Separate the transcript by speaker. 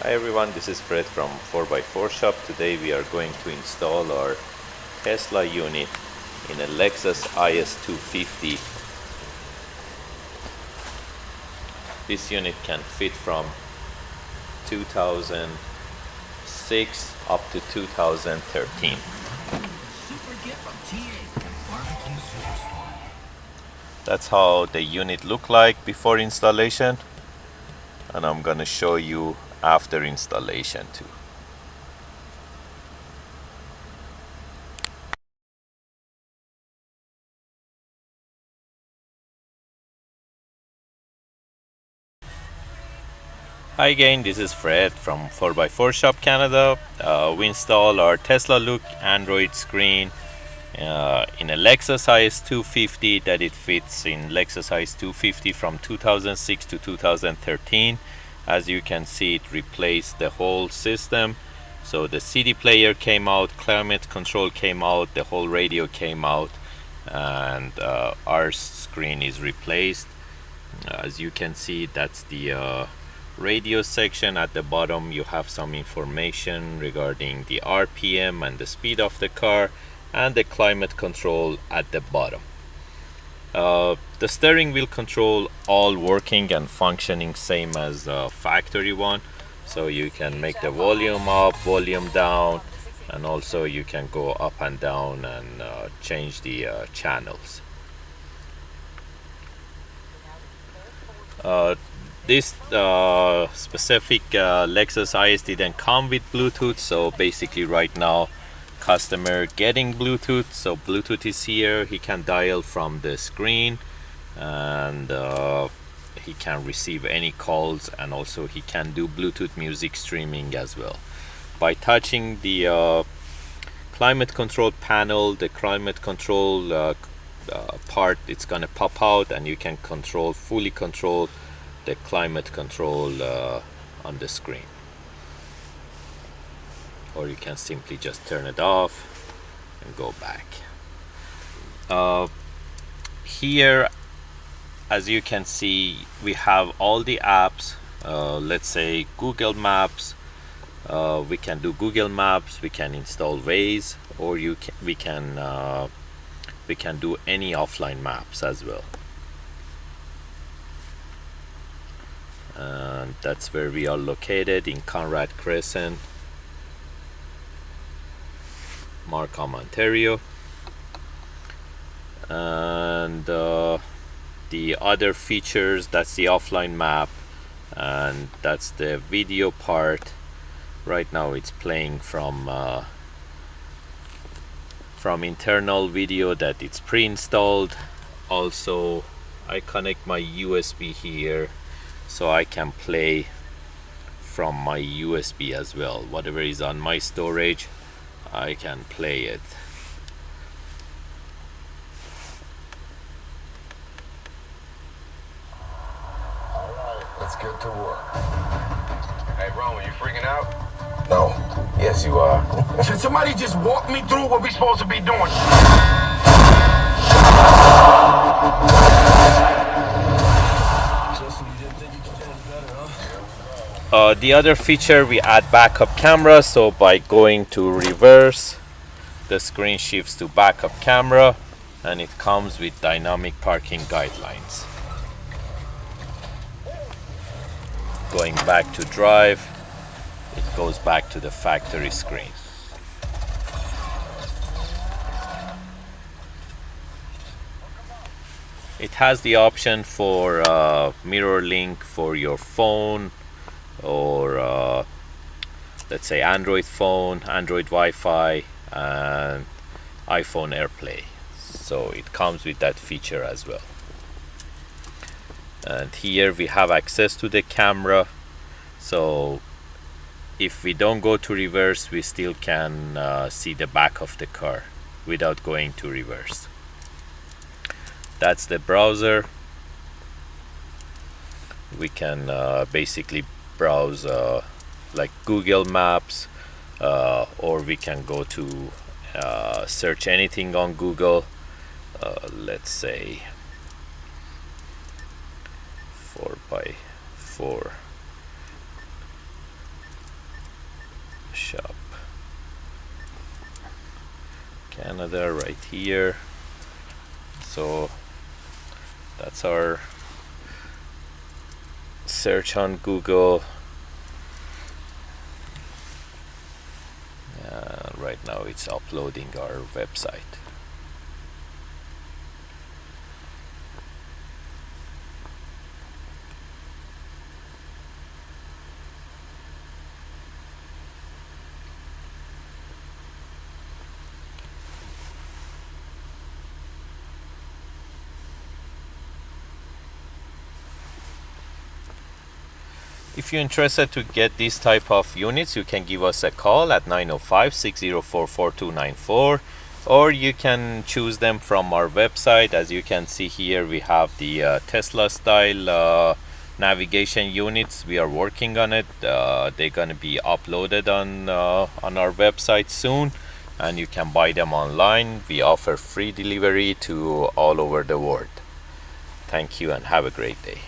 Speaker 1: Hi everyone, this is Fred from 4x4 Shop. Today we are going to install our Tesla unit in a Lexus IS250. This unit can fit from 2006 up to 2013. That's how the unit looked like before installation, and I'm gonna show you after installation too. Hi again, this is Fred from 4x4 Shop Canada. We installed our Tesla Look Android screen in a Lexus IS250 that it fits in Lexus IS250 from 2006 to 2013. As you can see, it replaced the whole system. So the CD player came out, climate control came out, the whole radio came out, and our screen is replaced. As you can see, that's the radio section. At the bottom you have some information regarding the RPM and the speed of the car, and the climate control at the bottom. The steering wheel control all working and functioning same as the factory one, so you can make the volume up, volume down, and also you can go up and down and change the channels. This specific Lexus IS didn't come with Bluetooth, so basically right now customer getting Bluetooth. So Bluetooth is here, he can dial from the screen, and he can receive any calls, and also he can do Bluetooth music streaming as well. By touching the climate control panel, the climate control part, it's gonna pop out, and you can fully control the climate control on the screen, or you can simply just turn it off and go back. Here, as you can see, we have all the apps. Let's say Google Maps. We can do Google Maps, we can install Waze, or we can do any offline maps as well. And that's where we are located, in Conrad Crescent, Markham, Ontario. And the other features, that's the offline map, and that's the video part. Right now it's playing from internal video that it's pre-installed. Also, I connect my USB here, so I can play from my USB as well. Whatever is on my storage, I can play it.
Speaker 2: Alright, let's get to work.
Speaker 3: Hey, Ron, you freaking out?
Speaker 2: No. Yes, you are.
Speaker 3: Should somebody just walk me through what we supposed to be doing?
Speaker 1: The other feature, we add backup camera. So by going to reverse, the screen shifts to backup camera, and it comes with dynamic parking guidelines. Going back to drive, it goes back to the factory screen. It has the option for mirror link for your phone, or let's say Android phone, Android Wi-Fi, and iPhone AirPlay. So it comes with that feature as well. And here we have access to the camera, so if we don't go to reverse, we still can see the back of the car without going to reverse. That's the browser. We can basically browse like Google Maps, or we can go to search anything on Google. Let's say 4x4 Shop Canada right here. So that's our search on Google. Right now it's uploading our website. If you're interested to get this type of units, you can give us a call at 905-604-4294, or you can choose them from our website. As you can see here, we have the Tesla style navigation units. We are working on it. They're going to be uploaded on our website soon, and you can buy them online. We offer free delivery to all over the world. Thank you and have a great day.